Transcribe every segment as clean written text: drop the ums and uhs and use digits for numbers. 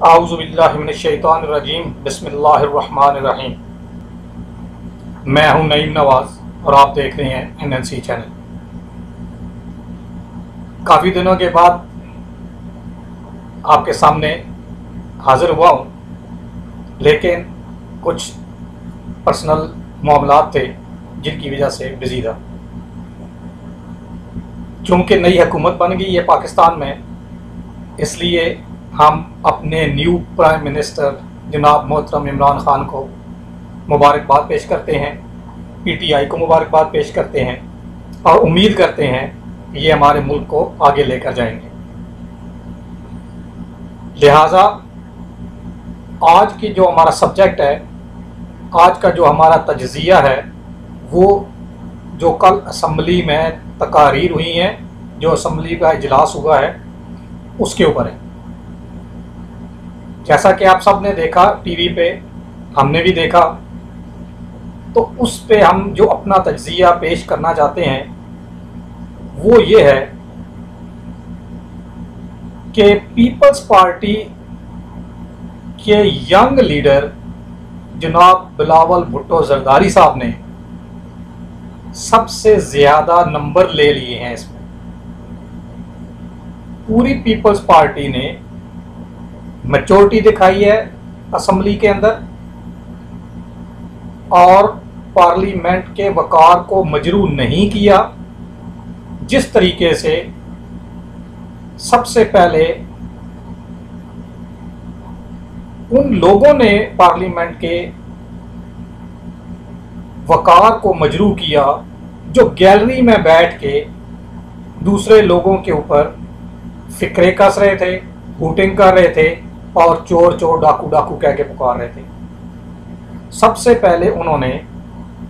आऊज़ुबिल्लाहिमिनश्शैतानिर्रजीम बिस्मिल्लाहिर्रहमानिर्रहीम। मैं हूं नईम नवाज़ और आप देख रहे हैं NNC चैनल। काफ़ी दिनों के बाद आपके सामने हाज़िर हुआ हूं, लेकिन कुछ पर्सनल मामलात थे जिनकी वजह से बिज़ी था। चूँकि नई हुकूमत बन गई है पाकिस्तान में, इसलिए हम अपने न्यू प्राइम मिनिस्टर जनाब मोहतरम इमरान ख़ान को मुबारकबाद पेश करते हैं, PTI को मुबारकबाद पेश करते हैं और उम्मीद करते हैं कि ये हमारे मुल्क को आगे लेकर जाएंगे। लिहाजा आज की जो हमारा सब्जेक्ट है, आज का जो हमारा तजज़िया है, वो जो कल असम्बली में तकारीर हुई हैं, जो असम्बली का इजलास हुआ है, उसके ऊपर है। जैसा कि आप सब ने देखा टीवी पे, हमने भी देखा, तो उस पे हम जो अपना तजज़िया पेश करना चाहते हैं वो ये है कि पीपल्स पार्टी के यंग लीडर जनाब बिलावल भुट्टो जरदारी साहब ने सबसे ज़्यादा नंबर ले लिए हैं। इसमें पूरी पीपल्स पार्टी ने मेजॉरिटी दिखाई है असम्बली के अंदर और पार्लियामेंट के वक़ार को मजरू नहीं किया। जिस तरीके से सबसे पहले उन लोगों ने पार्लियामेंट के वक़ार को मजरू किया जो गैलरी में बैठ के दूसरे लोगों के ऊपर फिक्रे कस रहे थे, हूटिंग कर रहे थे और चोर चोर डाकू डाकू कह के पुकार रहे थे। सबसे पहले उन्होंने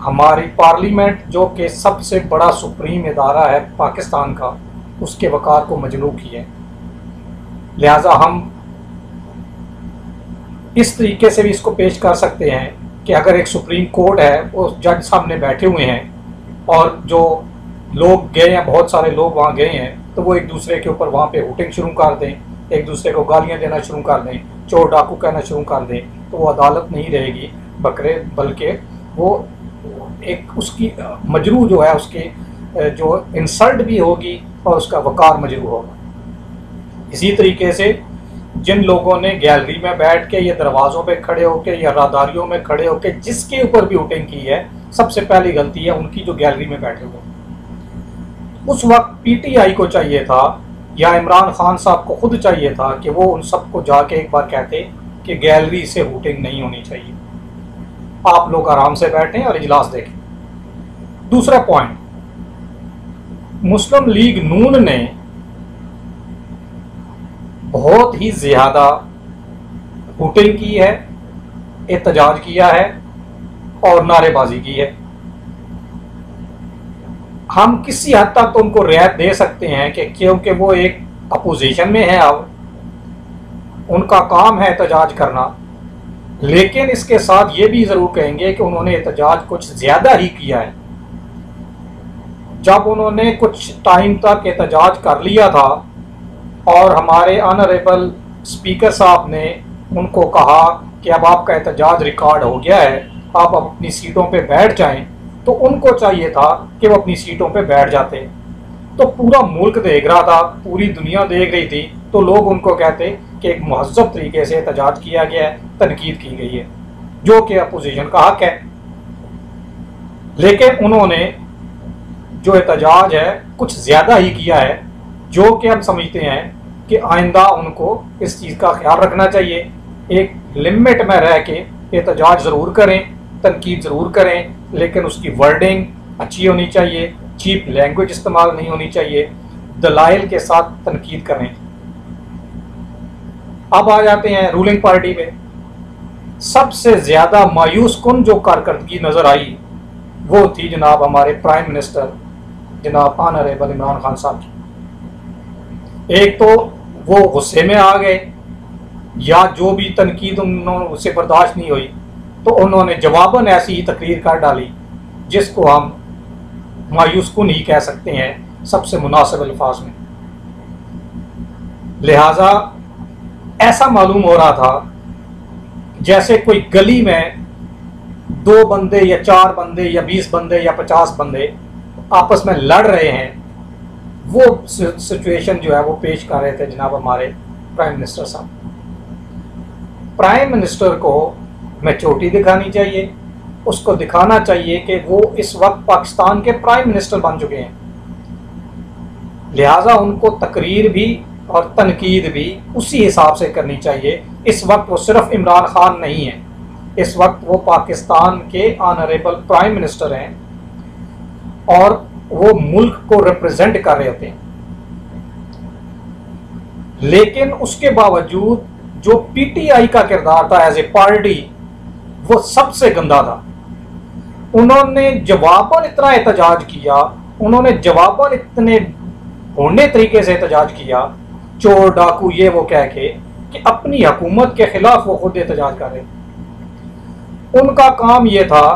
हमारी पार्लियामेंट, जो कि सबसे बड़ा सुप्रीम इदारा है पाकिस्तान का, उसके वक़ार को मजरूह किया। लिहाजा हम इस तरीके से भी इसको पेश कर सकते हैं कि अगर एक सुप्रीम कोर्ट है, वो जज सामने बैठे हुए हैं और जो लोग गए हैं, बहुत सारे लोग वहाँ गए हैं, तो वो एक दूसरे के ऊपर वहाँ पे हुटिंग शुरू कर दें, एक दूसरे को गालियाँ देना शुरू कर दें, चोर डाकू कहना शुरू कर दें, तो वो अदालत नहीं रहेगी बल्कि वो एक उसकी मजरू जो है, उसकी जो इंसल्ट भी होगी और उसका वक़ार मजरू होगा। इसी तरीके से जिन लोगों ने गैलरी में बैठ के या दरवाज़ों पे खड़े होकर या राहदारियों में खड़े होकर जिसके ऊपर भी हुटिंग की है, सबसे पहली गलती है उनकी जो गैलरी में बैठे हुए। उस वक्त PTI को चाहिए था या इमरान खान साहब को खुद चाहिए था कि वो उन सबको जाके एक बार कहते कि गैलरी से हुटिंग नहीं होनी चाहिए, आप लोग आराम से बैठें और इजलास देखें। दूसरा पॉइंट, मुस्लिम लीग नून ने बहुत ही ज़्यादा हुटिंग की है, एहतजाज किया है और नारेबाजी की है। हम किसी हद तक तो उनको रियायत दे सकते हैं कि क्योंकि वो एक अपोजिशन में है, अब उनका काम है एहतजाज करना, लेकिन इसके साथ ये भी ज़रूर कहेंगे कि उन्होंने एहतजाज कुछ ज़्यादा ही किया है। जब उन्होंने कुछ टाइम तक एहतजाज कर लिया था और हमारे ऑनरेबल स्पीकर साहब ने उनको कहा कि अब आपका एहतजाज रिकॉर्ड हो गया है, आप अपनी सीटों पे बैठ जाएं, तो उनको चाहिए था कि वो अपनी सीटों पे बैठ जाते। तो पूरा मुल्क देख रहा था, पूरी दुनिया देख रही थी, तो लोग उनको कहते कि एक महज़ब तरीके से एहतजाज किया गया है, तनकीद की गई है, जो कि अपोजिशन का हक है। लेकिन उन्होंने जो एहतजाज है कुछ ज़्यादा ही किया है, जो कि हम समझते हैं कि आइंदा उनको इस चीज़ का ख्याल रखना चाहिए। एक लिमिट में रह के एहतजाज ज़रूर करें, तनकीद ज़रूर करें, लेकिन उसकी वर्डिंग अच्छी होनी चाहिए, चीप लैंग्वेज इस्तेमाल नहीं होनी चाहिए, दलाइल के साथ तनकीद करें। अब आ जाते हैं रूलिंग पार्टी पे। सबसे ज़्यादा मायूस कुन जो कारकर्दगी नज़र आई वो थी जनाब हमारे प्राइम मिनिस्टर जनाब ऑनरेबल इमरान खान साहब की। एक तो वो गुस्से में आ गए, या जो भी तनकीद उनसे बर्दाश्त नहीं हुई, तो उन्होंने जवाबन ऐसी ही तकरीर कर डाली जिसको हम मायूस कुन ही कह सकते हैं सबसे मुनासिब अल्फाज में। लिहाजा ऐसा मालूम हो रहा था जैसे कोई गली में 2 बंदे या 4 बंदे या 20 बंदे या 50 बंदे आपस में लड़ रहे हैं। वो सिचुएशन जो है वो पेश कर रहे थे जनाब हमारे प्राइम मिनिस्टर साहब। प्राइम मिनिस्टर को मैच्योरिटी दिखानी चाहिए, उसको दिखाना चाहिए कि वो इस वक्त पाकिस्तान के प्राइम मिनिस्टर बन चुके हैं, लिहाजा उनको तकरीर भी और तनकीद भी उसी हिसाब से करनी चाहिए। इस वक्त वो सिर्फ इमरान खान नहीं है, इस वक्त वो पाकिस्तान के ऑनरेबल प्राइम मिनिस्टर हैं और वो मुल्क को रिप्रेजेंट कर रहे होते हैं। लेकिन उसके बावजूद जो पीटीआई का किरदार था एज ए पार्टी, वो सबसे गंदा था। उन्होंने जवाबन इतना एहतजाज किया, उन्होंने जवाबन इतने होने तरीके से एहतजाज किया, चोर डाकू ये वो कह के, कि अपनी हुकूमत के खिलाफ वो खुद एहतजाज कर रहे। उनका काम ये था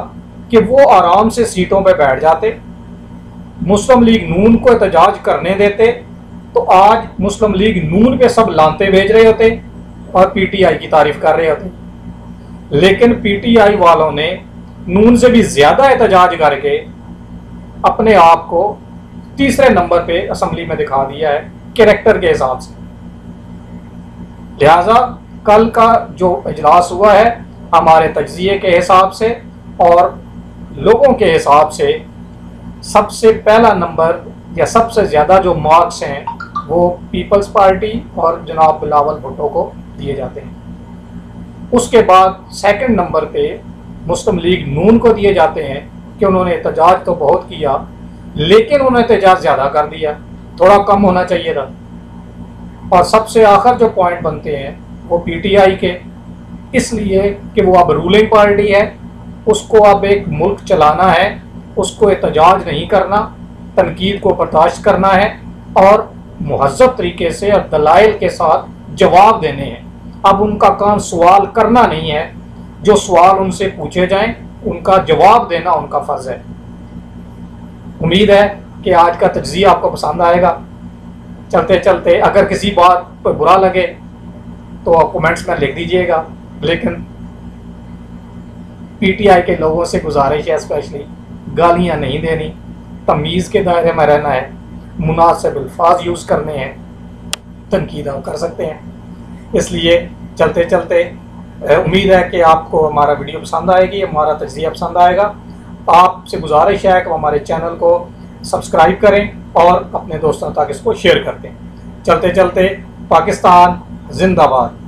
कि वो आराम से सीटों पे बैठ जाते, मुस्लिम लीग नून को एहतजाज करने देते, तो आज मुस्लिम लीग नून पे सब लानते भेज रहे होते और पीटीआई की तारीफ कर रहे होते। लेकिन पीटीआई वालों ने नून से भी ज्यादा एहतजाज करके अपने आप को तीसरे नंबर पे असेंबली में दिखा दिया है कैरेक्टर के हिसाब से। लिहाजा कल का जो इजलास हुआ है हमारे तज्जिए के हिसाब से और लोगों के हिसाब से सबसे पहला नंबर या सबसे ज़्यादा जो मार्क्स हैं वो पीपल्स पार्टी और जनाब बिलावल भुट्टो को दिए जाते हैं। उसके बाद सेकंड नंबर पे मुस्लिम लीग नून को दिए जाते हैं कि उन्होंने एहतजाज तो बहुत किया लेकिन उन्होंने एहतजाज ज़्यादा कर दिया, थोड़ा कम होना चाहिए था। और सबसे आखिर जो पॉइंट बनते हैं वो पीटीआई के, इसलिए कि वो अब रूलिंग पार्टी है, उसको अब एक मुल्क चलाना है, उसको एहतजाज नहीं करना, तनकीद को बर्दाश्त करना है और मुहज़्ज़ब तरीके से और दलाइल के साथ जवाब देने हैं। अब उनका काम सवाल करना नहीं है, जो सवाल उनसे पूछे जाएं उनका जवाब देना उनका फ़र्ज़ है। उम्मीद है कि आज का तज्ज़िया आपको पसंद आएगा। चलते चलते अगर किसी बात पर बुरा लगे तो आप कमेंट्स में लिख दीजिएगा, लेकिन पीटीआई के लोगों से गुजारिश है स्पेशली गालियाँ नहीं देनी, तमीज़ के दायरे में रहना है, मुनासिब अल्फाज यूज़ करने हैं, तनकीद आप कर सकते हैं। इसलिए चलते चलते उम्मीद है कि आपको हमारा वीडियो पसंद आएगी, हमारा तज्ज़िया पसंद आएगा। आपसे गुजारिश है कि हमारे चैनल को सब्सक्राइब करें और अपने दोस्तों तक इसको शेयर करते हैं। चलते चलते पाकिस्तान जिंदाबाद।